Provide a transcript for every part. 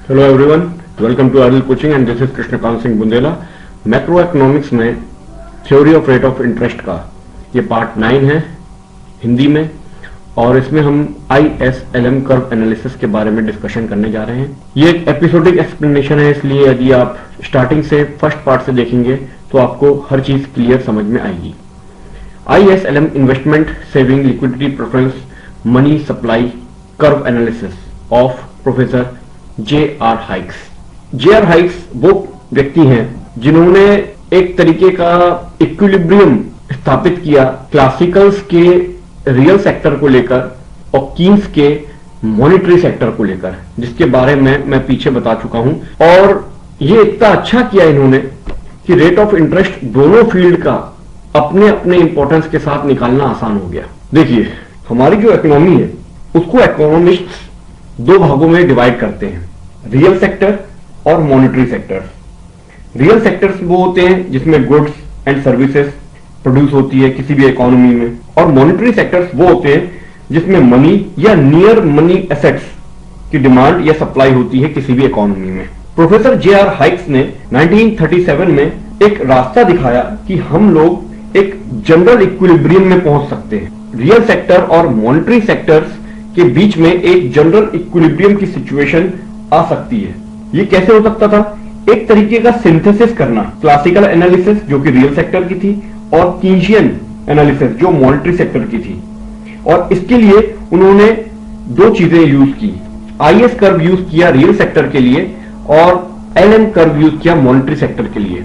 Hello everyone, welcome to RL coaching and this is Krishnakant Singh Bundela. Macro economics में theory of rate of interest का ये part 9 है हिंदी में, और इसमें हम ISLM कर्व एनालिसिस के बारे में डिस्कशन करने जा रहे हैं। ये एक एपिसोडिक एक्सप्लेनेशन है, इसलिए यदि आप स्टार्टिंग से फर्स्ट पार्ट से देखेंगे तो आपको हर चीज क्लियर समझ में आएगी। ISLM investment saving liquidity preference money supply curve analysis of professor J.R. Hikes. J.R. Hikes वो व्यक्ति हैं जिन्होंने एक तरीके का इक्विलिब्रियम स्थापित किया क्लासिकल्स के रियल सेक्टर को लेकर और कीन्स के मॉनेटरी सेक्टर को लेकर, जिसके बारे में मैं पीछे बता चुका हूं। और ये इतना अच्छा किया इन्होंने कि रेट ऑफ इंटरेस्ट दोनों फील्ड का अपने अपने इंपॉर्टेंस के साथ निकालना आसान हो गया। देखिए, हमारी जो इकोनॉमी है उसको इकोनॉमिस्ट्स दो भागों में डिवाइड करते हैं, रियल सेक्टर और मॉनेटरी सेक्टर। रियल सेक्टर्स वो होते हैं जिसमें गुड्स एंड सर्विसेज प्रोड्यूस होती है किसी भी इकोनॉमी में, और मॉनेटरी सेक्टर्स वो होते हैं जिसमें मनी या नियर मनी एसेट्स की डिमांड या सप्लाई होती है किसी भी इकोनॉमी में। Professor J.R. हाइक्स ने 1937 में एक रास्ता दिखाया कि हम लोग एक जनरल इक्विलिब्रियम में पहुंच सकते हैं। रियल सेक्टर और मॉनेटरी सेक्टर्स के बीच में एक जनरल इक्विलिब्रियम की सिचुएशन आ सकती है। ये कैसे हो सकता था? एक तरीके का सिंथेसिस करना, क्लासिकल एनालिसिस जो कि रियल सेक्टर की थी और कीनशियन एनालिसिस जो मॉनेटरी सेक्टर की थी। और इसके लिए उन्होंने दो चीजें यूज की, IS कर्व यूज किया रियल सेक्टर के लिए और LM कर्व यूज किया मॉनेटरी सेक्टर के लिए।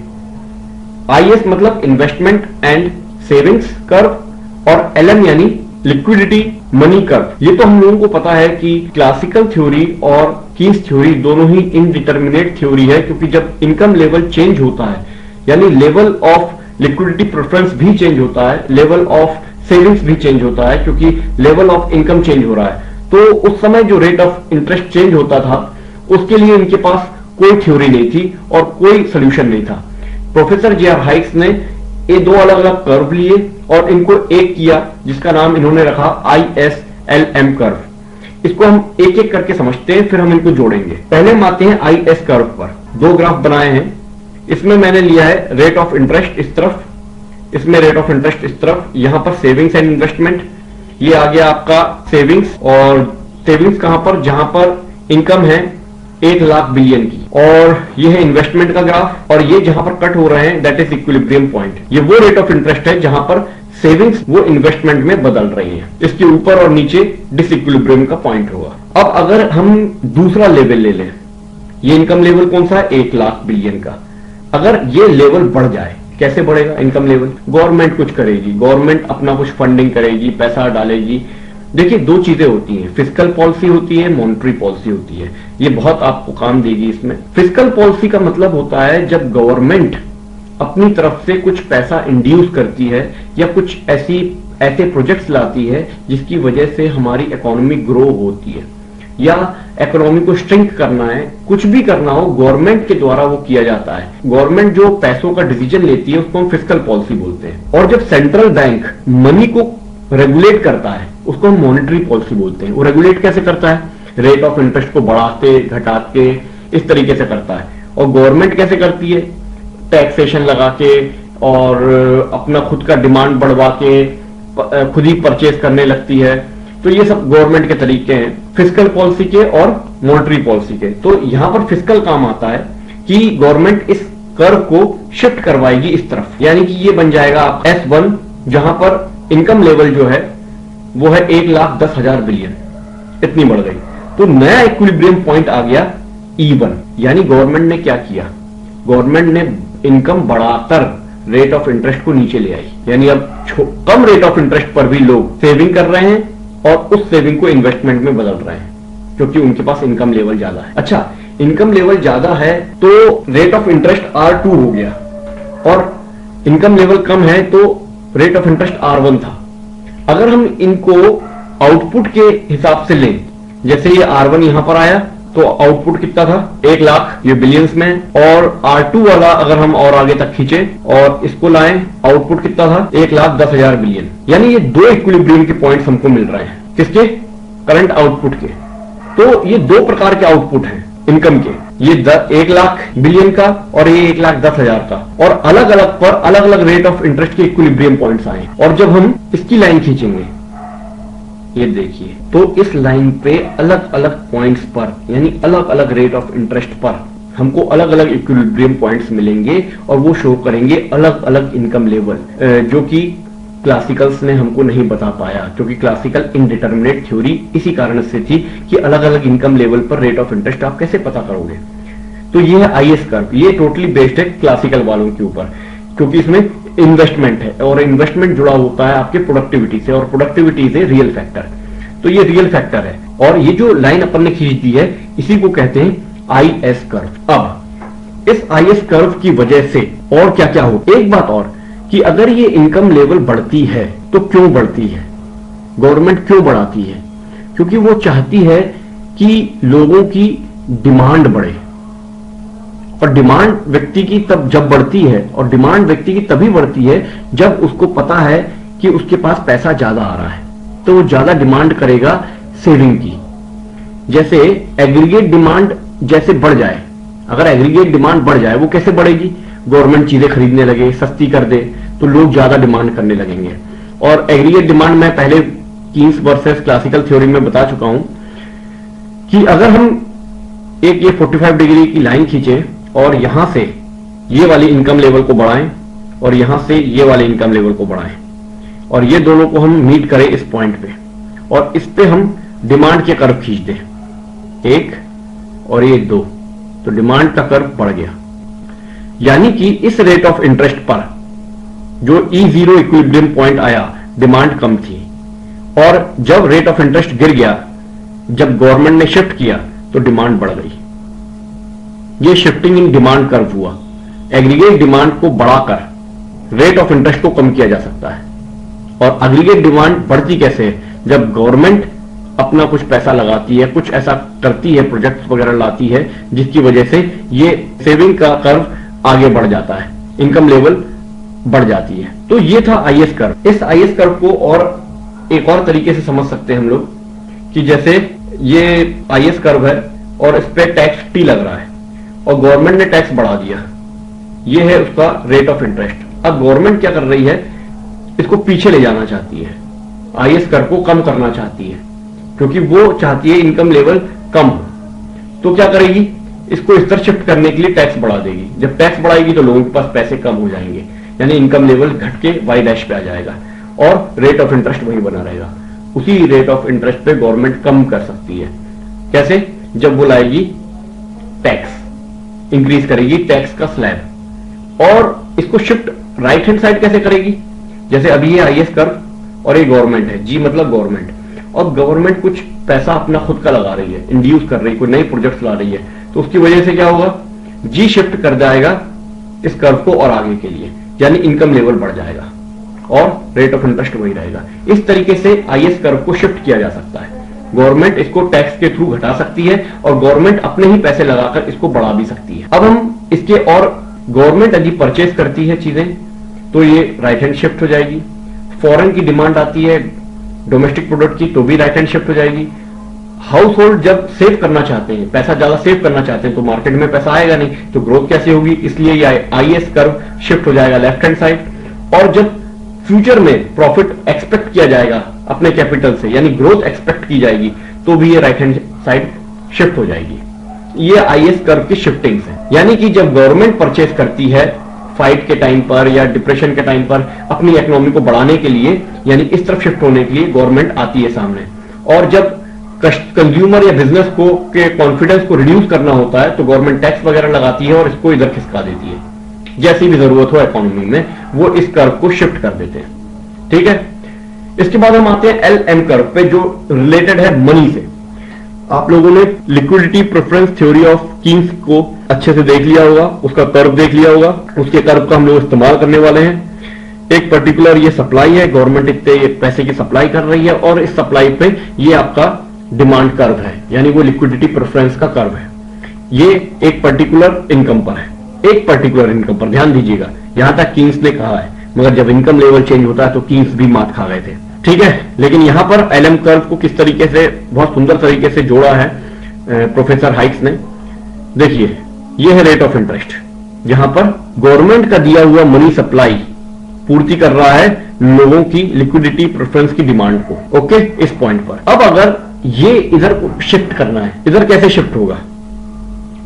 IS मतलब इन्वेस्टमेंट एंड सेविंग्स कर्व और LM यानी लिक्विडिटी मनी कर्व। ये तो हम लोगों को पता है कि क्लासिकल थ्योरी और कीन्स थ्योरी दोनों ही इनडिटर्मिनेट थ्योरी है, क्योंकि जब इनकम लेवल चेंज होता है यानी लेवल ऑफ लिक्विडिटी प्रेफरेंस भी चेंज होता है, लेवल ऑफ सेविंग्स भी चेंज होता है, क्योंकि लेवल ऑफ इनकम चेंज हो रहा है। तो उस समय जो रेट ऑफ इंटरेस्ट चेंज होता था उसके लिए इनके पास कोई थ्योरी नहीं थी और कोई सोल्यूशन नहीं था। Professor J.R. हाइक्स ने ये दो अलग अलग कर्व लिए और इनको एक किया, जिसका नाम इन्होंने रखा ISLM कर्व। इसको हम एक एक करके समझते हैं, फिर हम इनको जोड़ेंगे। पहले हम आते हैं IS कर्व पर। दो ग्राफ बनाए हैं, इसमें मैंने लिया है रेट ऑफ इंटरेस्ट इस तरफ, इसमें रेट ऑफ इंटरेस्ट इस तरफ, यहां पर सेविंग्स एंड इन्वेस्टमेंट। ये आ गया आपका सेविंग्स, और सेविंग्स कहां पर? जहां पर इनकम है 1 लाख बिलियन की, और ये है इन्वेस्टमेंट का ग्राफ, और ये जहां पर कट हो रहे हैं दैट इज इक्विलिब्रियम पॉइंट। ये वो रेट ऑफ इंटरेस्ट है जहां पर सेविंग्स वो इन्वेस्टमेंट में बदल रही है। इसके ऊपर और नीचे डिसइक्विलिब्रियम का पॉइंट होगा। अब अगर हम दूसरा लेवल ले लें, ये इनकम लेवल कौन सा है? 1 लाख बिलियन का। अगर ये लेवल बढ़ जाए, कैसे बढ़ेगा इनकम लेवल? गवर्नमेंट कुछ करेगी, गवर्नमेंट अपना कुछ फंडिंग करेगी, पैसा डालेगी। देखिए, दो चीजें होती हैं, फिस्कल पॉलिसी होती है, मॉनेटरी पॉलिसी होती है। ये बहुत आपको काम देगी इसमें। फिस्कल पॉलिसी का मतलब होता है जब गवर्नमेंट अपनी तरफ से कुछ पैसा इंड्यूस करती है या कुछ ऐसे प्रोजेक्ट्स लाती है जिसकी वजह से हमारी इकोनॉमी ग्रो होती है, या इकोनॉमी को श्रिंक करना है, कुछ भी करना हो, गवर्नमेंट के द्वारा वो किया जाता है। गवर्नमेंट जो पैसों का डिसीजन लेती है उसको हम फिस्कल पॉलिसी बोलते हैं। और जब सेंट्रल बैंक मनी को रेगुलेट करता है उसको हम मॉनेटरी पॉलिसी बोलते हैं। वो रेगुलेट कैसे करता है? रेट ऑफ इंटरेस्ट को बढ़ाते घटाते इस तरीके से करता है। और गवर्नमेंट कैसे करती है? टैक्सेशन लगा के और अपना खुद का डिमांड बढ़वा के खुद ही परचेज करने लगती है। तो ये सब गवर्नमेंट के तरीके हैं, फिस्कल पॉलिसी के और मॉनेटरी पॉलिसी के। तो यहां पर फिस्कल काम आता है कि गवर्नमेंट इस कर्व को शिफ्ट करवाएगी इस तरफ, यानी कि ये बन जाएगा S1, जहां पर इनकम लेवल जो है वो है 1,10,000 बिलियन, इतनी बढ़ गई। तो नया इक्विलिब्रियम पॉइंट आ गया E1, यानी गवर्नमेंट ने क्या किया? गवर्नमेंट ने इनकम बढ़ाकर रेट ऑफ इंटरेस्ट को नीचे ले आई, यानी अब कम रेट ऑफ इंटरेस्ट पर भी लोग सेविंग कर रहे हैं और उस सेविंग को इन्वेस्टमेंट में बदल रहे हैं, क्योंकि उनके पास इनकम लेवल ज्यादा है। अच्छा, इनकम लेवल ज्यादा है तो रेट ऑफ इंटरेस्ट R2 हो गया, और इनकम लेवल कम है तो रेट ऑफ इंटरेस्ट R1 था। अगर हम इनको आउटपुट के हिसाब से लें, जैसे ये R1 यहां पर आया तो आउटपुट कितना था? 1 लाख, ये बिलियंस में। और R2 वाला अगर हम और आगे तक खींचे और इसको लाएं, आउटपुट कितना था? 1,10,000 बिलियन। यानी ये दो इक्विलिब्रियम के पॉइंट्स हमको मिल रहे हैं। किसके? करंट आउटपुट के। तो ये दो प्रकार के आउटपुट हैं, इनकम के, ये 1 लाख बिलियन का और ये 1,10,000 का, और अलग अलग पर अलग अलग रेट ऑफ इंटरेस्ट के इक्विलिब्रियम पॉइंट्स आए। और जब हम इसकी लाइन खींचेंगे, ये देखिए, तो इस लाइन पे अलग अलग पॉइंट्स पर यानी अलग अलग रेट ऑफ इंटरेस्ट पर हमको अलग अलग इक्विलिब्रियम पॉइंट्स मिलेंगे और वो शो करेंगे अलग अलग इनकम लेवल, जो कि क्लासिकल्स ने हमको नहीं बता पाया, क्योंकि क्लासिकल इनडिटर्मिनेट थ्योरी इसी कारण से थी कि अलग अलग इनकम लेवल पर रेट ऑफ इंटरेस्ट आप कैसे पता करोगे। तो ये है आईएस कर्व, ये टोटली बेस्ड है क्लासिकल वालों के ऊपर, क्योंकि इसमें इन्वेस्टमेंट है और इन्वेस्टमेंट जुड़ा होता है आपके प्रोडक्टिविटी से, और productivity is a real factor. तो ये रियल फैक्टर है, और ये जो लाइन अपन ने खींच दी है इसी को कहते हैं आईएस कर्व। अब इस आईएस कर्व की वजह से और क्या क्या हो, एक बात और कि अगर ये इनकम लेवल बढ़ती है तो क्यों बढ़ती है, गवर्नमेंट क्यों बढ़ाती है, क्योंकि वो चाहती है कि लोगों की डिमांड बढ़े, और डिमांड व्यक्ति की तब जब बढ़ती है, और डिमांड व्यक्ति की तभी बढ़ती है जब उसको पता है कि उसके पास पैसा ज्यादा आ रहा है, तो वो ज्यादा डिमांड करेगा सेविंग की। जैसे एग्रीगेट डिमांड जैसे बढ़ जाए, अगर एग्रीगेट डिमांड बढ़ जाए, वो कैसे बढ़ेगी, गवर्नमेंट चीजें खरीदने लगे, सस्ती कर दे, तो लोग ज्यादा डिमांड करने लगेंगे। और एग्रीगेट डिमांड मैं पहले कीन्स वर्सेस क्लासिकल थ्योरी में बता चुका हूं कि अगर हम एक ये 45 डिग्री की लाइन खींचे और यहां से ये वाली इनकम लेवल को बढ़ाएं और यहां से ये वाले इनकम लेवल को बढ़ाएं, और ये दोनों को हम मीट करें इस पॉइंट पे, और इस पे हम डिमांड के कर्व खींच दें, 1 और ये 2, तो डिमांड का कर्व बढ़ गया। यानी कि इस रेट ऑफ इंटरेस्ट पर जो E0 इक्विलिब्रियम पॉइंट आया, डिमांड कम थी, और जब रेट ऑफ इंटरेस्ट गिर गया, जब गवर्नमेंट ने शिफ्ट किया, तो डिमांड बढ़ गई। ये शिफ्टिंग इन डिमांड कर्व हुआ। एग्रीगेट डिमांड को बढ़ाकर रेट ऑफ इंटरेस्ट को कम किया जा सकता है, और एग्रीगेट डिमांड बढ़ती कैसे है, जब गवर्नमेंट अपना कुछ पैसा लगाती है, कुछ ऐसा करती है, प्रोजेक्ट्स वगैरह लाती है, जिसकी वजह से ये सेविंग का कर्व आगे बढ़ जाता है, इनकम लेवल बढ़ जाती है। तो ये था आईएस कर्व। इस आईएस कर्व को और एक और तरीके से समझ सकते हैं हम लोग कि जैसे ये आईएस कर्व है और इस पे टैक्स टी लग रहा है, और गवर्नमेंट ने टैक्स बढ़ा दिया, ये है उसका रेट ऑफ इंटरेस्ट। अब गवर्नमेंट क्या कर रही है, इसको पीछे ले जाना चाहती है, आईएस कर्व को कम करना चाहती है, क्योंकि वो चाहती है इनकम लेवल कम हो। तो क्या करेगी, इसको इस तरह शिफ्ट करने के लिए टैक्स बढ़ा देगी। जब टैक्स बढ़ाएगी तो लोगों के पास पैसे कम हो जाएंगे, यानी इनकम लेवल घट के वाई डैश पे आ जाएगा, और रेट ऑफ इंटरेस्ट वही बना रहेगा। उसी रेट ऑफ इंटरेस्ट पे गवर्नमेंट कम कर सकती है। कैसे, जब वो लाएगी टैक्स, इंक्रीज करेगी टैक्स का स्लैब, और इसको शिफ्ट राइट हैंड साइड कैसे करेगी, जैसे अभी ये आईएस कर्व और ये गवर्नमेंट है, जी मतलब गवर्नमेंट, और गवर्नमेंट कुछ पैसा अपना खुद का लगा रही है, इंड्यूस कर रही है, कोई नई प्रोजेक्ट्स ला रही है, तो उसकी वजह से क्या होगा, जी शिफ्ट कर जाएगा इस कर्व को और आगे के लिए, यानी इनकम लेवल बढ़ जाएगा और रेट ऑफ इंटरेस्ट वही रहेगा। इस तरीके से आईएस कर्व को शिफ्ट किया जा सकता है। गवर्नमेंट इसको टैक्स के थ्रू घटा सकती है, और गवर्नमेंट अपने ही पैसे लगाकर इसको बढ़ा भी सकती है। अब हम इसके, और गवर्नमेंट यदि परचेज करती है चीजें तो ये राइट हैंड शिफ्ट हो जाएगी। फॉरेन की डिमांड आती है डोमेस्टिक प्रोडक्ट की, तो भी राइट हैंड शिफ्ट हो जाएगी। हाउस होल्ड जब सेव करना चाहते हैं, पैसा ज्यादा सेव करना चाहते हैं, तो मार्केट में पैसा आएगा नहीं, तो ग्रोथ कैसे होगी, इसलिए ये आईएस कर्व शिफ्ट हो जाएगा लेफ्ट हैंड साइड। और जब फ्यूचर में प्रॉफिट एक्सपेक्ट किया जाएगा अपने कैपिटल से, यानी ग्रोथ एक्सपेक्ट की जाएगी, तो भी ये राइट हैंड साइड शिफ्ट हो जाएगी। ये आईएस कर्व की शिफ्टिंग्स है। यानी कि जब गवर्नमेंट परचेज करती है फाइट के टाइम पर या डिप्रेशन के टाइम पर अपनी इकोनॉमी को बढ़ाने के लिए, यानी इस तरफ शिफ्ट होने के लिए गवर्नमेंट आती है सामने। और जब कंज्यूमर या बिजनेस को के कॉन्फिडेंस को रिड्यूस करना होता है, तो गवर्नमेंट टैक्स वगैरह लगाती है और इसको इधर खिसका देती है। जैसी भी जरूरत हो इकोनॉमी में, वो इस कर्व को शिफ्ट कर देते हैं। ठीक है, इसके बाद हम आते हैं एलएम कर्व पे, जो रिलेटेड है मनी से। आप लोगों ने liquidity preference theory of Keynes को अच्छे से देख लिया होगा, उसका कर्व देख लिया होगा, उसके कर्व का हम लोग इस्तेमाल करने वाले हैं। एक पर्टिकुलर ये सप्लाई है, गवर्नमेंट इतने पैसे की सप्लाई कर रही है, और इस सप्लाई पे ये आपका डिमांड कर्व है, यानी वो लिक्विडिटी प्रेफरेंस का कर्व है। ये एक पर्टिकुलर इनकम पर है, एक पर्टिकुलर इनकम पर, ध्यान दीजिएगा, यहां तक कीन्स ने कहा है, मगर जब इनकम लेवल चेंज होता है तो कीन्स भी मात खा गए थे। ठीक है, लेकिन यहां पर एलएम कर्व को किस तरीके से, बहुत सुंदर तरीके से जोड़ा है प्रोफेसर हाइक्स ने। देखिए ये है रेट ऑफ इंटरेस्ट, जहां पर गवर्नमेंट का दिया हुआ मनी सप्लाई पूर्ति कर रहा है लोगों की लिक्विडिटी प्रेफरेंस की डिमांड को। ओके, इस पॉइंट पर अब अगर ये इधर को शिफ्ट करना है, इधर कैसे शिफ्ट होगा,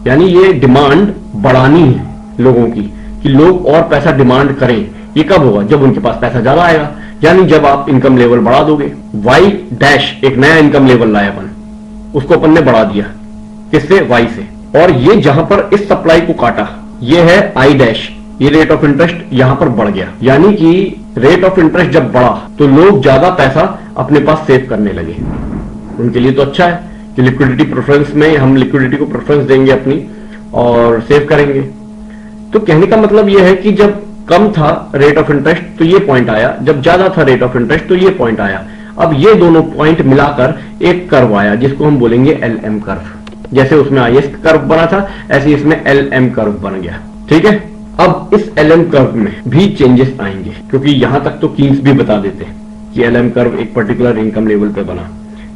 यानी ये डिमांड बढ़ानी है लोगों की कि लोग और पैसा डिमांड करें। ये कब होगा, जब उनके पास पैसा ज्यादा आएगा, यानी जब आप इनकम लेवल बढ़ा दोगे। वाई डैश एक नया इनकम लेवल लाया अपन, उसको अपन ने बढ़ा दिया, किससे, वाई से। और ये जहां पर इस सप्लाई को काटा, ये है आई डैश, ये रेट ऑफ इंटरेस्ट यहां पर बढ़ गया। यानी कि रेट ऑफ इंटरेस्ट जब बढ़ा तो लोग ज्यादा पैसा अपने पास सेव करने लगे। उनके लिए तो अच्छा है कि लिक्विडिटी प्रेफरेंस में हम लिक्विडिटी को प्रेफरेंस देंगे अपनी और सेव करेंगे। तो कहने का मतलब यह है कि जब कम था रेट ऑफ इंटरेस्ट तो ये पॉइंट आया, जब ज्यादा था रेट ऑफ इंटरेस्ट तो ये पॉइंट आया। अब ये दोनों पॉइंट मिलाकर एक कर्व आया जिसको हम बोलेंगे एलएम कर्व। जैसे उसमें आईएस कर्व बना था ऐसे इसमें एलएम कर्व बन गया। ठीक है, अब इस एलएम कर्व में भी चेंजेस आएंगे, क्योंकि यहां तक तो कीन्स भी बता देते हैं कि एलएम कर्व एक पर्टिकुलर इनकम लेवल पे बना,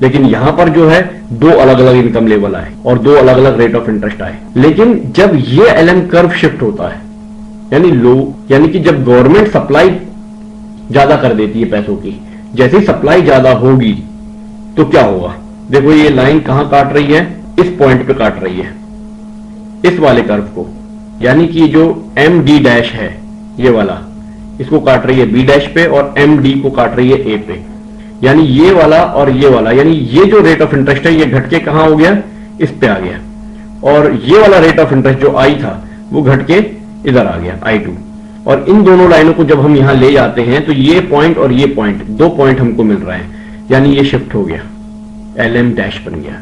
लेकिन यहां पर जो है दो अलग अलग इनकम लेवल आए और दो अलग अलग रेट ऑफ इंटरेस्ट आए। लेकिन जब ये एलएम कर्व शिफ्ट होता है, यानी कि जब गवर्नमेंट सप्लाई ज्यादा कर देती है पैसों की, जैसे ही सप्लाई ज्यादा होगी तो क्या होगा, देखो ये लाइन कहां काट रही है, इस पॉइंट पे काट रही है, इस वाले कर्व को। यानी कि जो एम डी डैश है ये वाला, इसको काट रही है बी डैश पे और एम डी को काट रही है ए पे। यानी ये वाला और ये वाला, यानी ये जो रेट ऑफ इंटरेस्ट है ये घट के कहां हो गया, इस पे आ गया। और ये वाला रेट ऑफ इंटरेस्ट जो आई था वो घट के इधर आ गया I2। और इन दोनों लाइनों को जब हम यहां ले जाते हैं तो ये पॉइंट और ये पॉइंट, दो पॉइंट हमको मिल रहे हैं, यानी ये शिफ्ट हो गया, एलएम डैश बन गया।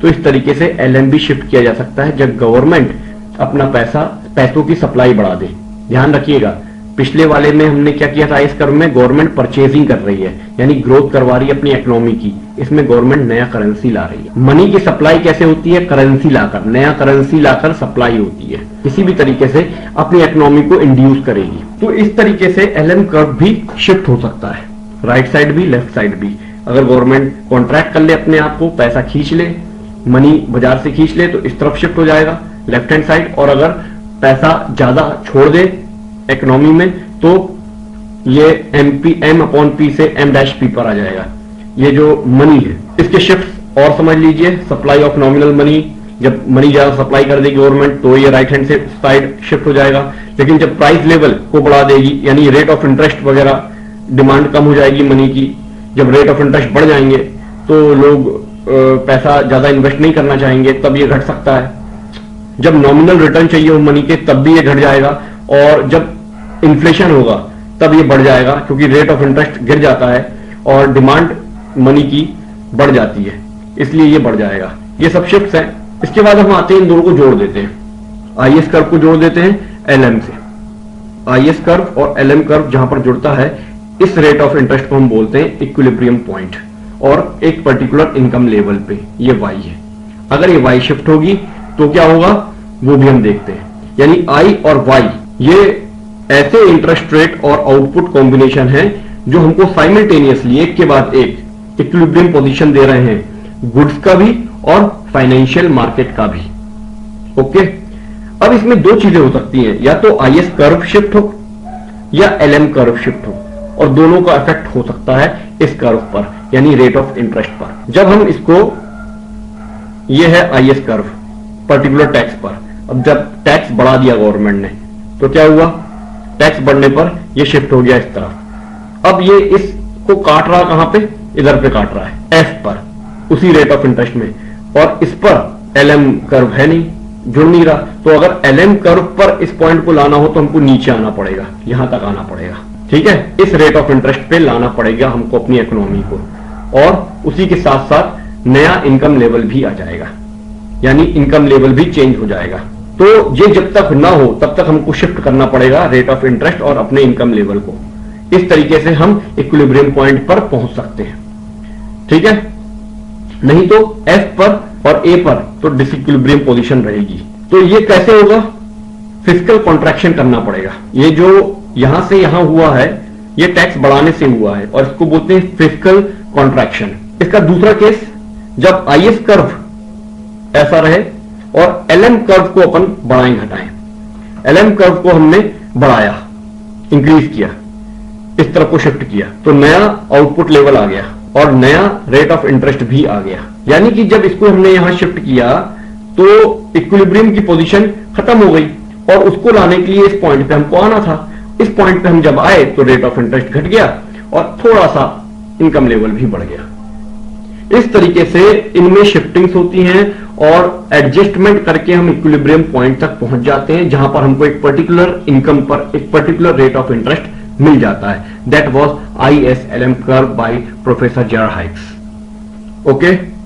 तो इस तरीके से एलएम भी शिफ्ट किया जा सकता है जब गवर्नमेंट अपना पैसों की सप्लाई बढ़ा दे। ध्यान रखिएगा, पिछले वाले में हमने क्या किया था, इस कर्व में गवर्नमेंट परचेजिंग कर रही है, यानी ग्रोथ करवा रही है अपनी इकोनॉमी की। इसमें गवर्नमेंट नया करेंसी ला रही है। मनी की सप्लाई कैसे होती है, करेंसी लाकर, नया करेंसी लाकर सप्लाई होती है, किसी भी तरीके से अपनी इकोनॉमी को इंड्यूस करेगी। तो इस तरीके से एलएम कर्व भी शिफ्ट हो सकता है, राइट साइड भी लेफ्ट साइड भी। अगर गवर्नमेंट कॉन्ट्रैक्ट कर ले अपने आप को, पैसा खींच ले, मनी बाजार से खींच ले, तो इस तरफ शिफ्ट हो जाएगा लेफ्ट हैंड साइड। और अगर पैसा ज्यादा छोड़ दे इकोनॉमी में तो ये एम अपॉन पी से एम डैश पी पर आ जाएगा। ये जो मनी है इसके शिफ्ट और समझ लीजिए, सप्लाई ऑफ नॉमिनल मनी, जब मनी ज्यादा सप्लाई कर देगी गवर्नमेंट तो ये राइट हैंड से साइड शिफ्ट हो जाएगा। लेकिन जब प्राइस लेवल को बढ़ा देगी, यानी रेट ऑफ इंटरेस्ट वगैरह, डिमांड कम हो जाएगी मनी की, जब रेट ऑफ इंटरेस्ट बढ़ जाएंगे तो लोग पैसा ज्यादा इन्वेस्ट नहीं करना चाहेंगे, तब ये घट सकता है। जब नॉमिनल रिटर्न चाहिए हो मनी के तब भी ये घट जाएगा, और जब इन्फ्लेशन होगा तब ये बढ़ जाएगा, क्योंकि रेट ऑफ इंटरेस्ट गिर जाता है और डिमांड मनी की बढ़ जाती है, इसलिए ये बढ़ जाएगा। ये सब शिफ्ट्स हैं। इसके बाद हम आते हैं, इन दोनों को जोड़ देते हैं, आईएस कर्व को जोड़ देते हैं एलएम से। आईएस कर्व और एलएम कर्व जहां पर जुड़ता है, इस रेट ऑफ इंटरेस्ट को हम बोलते हैं इक्विलिब्रियम पॉइंट, और एक पर्टिकुलर इनकम लेवल पे ये वाई है। अगर ये वाई शिफ्ट होगी तो क्या होगा वो भी हम देखते हैं। यानी आई और वाई ये ऐसे इंटरेस्ट रेट और आउटपुट कॉम्बिनेशन है जो हमको साइमल्टेनियसली एक के बाद एक इक्विलिब्रियम पोजीशन दे रहे हैं, गुड्स का भी और फाइनेंशियल मार्केट का भी। ओके, अब इसमें दो चीजें हो सकती हैं, या तो आईएस कर्व शिफ्ट हो या एलएम कर्व शिफ्ट हो, और दोनों का इफेक्ट हो सकता है इस कर्व पर, यानी रेट ऑफ इंटरेस्ट पर। जब हम इसको, ये है आईएस कर्व पर्टिकुलर टैक्स पर, अब जब टैक्स बढ़ा दिया गवर्नमेंट ने तो क्या हुआ, टैक्स बढ़ने पर ये शिफ्ट हो गया इस तरफ। अब ये इसको काट रहा कहां पे, इधर पे काट रहा है एफ पर, उसी रेट ऑफ इंटरेस्ट में, और इस पर एलएम कर्व है नहीं, जुड़ नहीं रहा। तो अगर एलएम कर्व पर इस पॉइंट को लाना हो तो हमको नीचे आना पड़ेगा, यहां तक आना पड़ेगा। ठीक है, इस रेट ऑफ इंटरेस्ट पे लाना पड़ेगा हमको अपनी इकोनॉमी को, और उसी के साथ साथ नया इनकम लेवल भी आ जाएगा, यानी इनकम लेवल भी चेंज हो जाएगा। तो ये जब तक ना हो तब तक हमको शिफ्ट करना पड़ेगा रेट ऑफ इंटरेस्ट और अपने इनकम लेवल को। इस तरीके से हम इक्विलिब्रियम पॉइंट पर पहुंच सकते हैं। ठीक है, नहीं तो एफ पर और ए पर तो डिसइक्विलिब्रियम पोजीशन रहेगी। तो ये कैसे होगा, फिस्कल कॉन्ट्रैक्शन करना पड़ेगा। ये जो यहां से यहां हुआ है ये टैक्स बढ़ाने से हुआ है, और इसको बोलते हैं फिस्कल कॉन्ट्रैक्शन। इसका दूसरा केस, जब आईएस कर्व ऐसा रहे और एलएम कर्व को अपन बढ़ाएं घटाएं। एलएम कर्व को हमने बढ़ाया, इंक्रीज किया, इस तरफ को शिफ्ट किया, तो नया आउटपुट लेवल आ गया और नया रेट ऑफ इंटरेस्ट भी आ गया। यानी कि जब इसको हमने यहां शिफ्ट किया तो इक्विलिब्रियम की पोजीशन खत्म हो गई और उसको लाने के लिए इस पॉइंट पे हमको आना था। इस पॉइंट पे हम जब आए तो रेट ऑफ इंटरेस्ट घट गया और थोड़ा सा इनकम लेवल भी बढ़ गया। इस तरीके से इनमें शिफ्टिंग्स होती हैं और एडजस्टमेंट करके हम इक्विलिब्रियम पॉइंट तक पहुंच जाते हैं जहां पर हमको एक पर्टिकुलर इनकम पर एक पर्टिकुलर रेट ऑफ इंटरेस्ट मिल जाता है। That was ISLM curve by professor J R Hicks. Okay.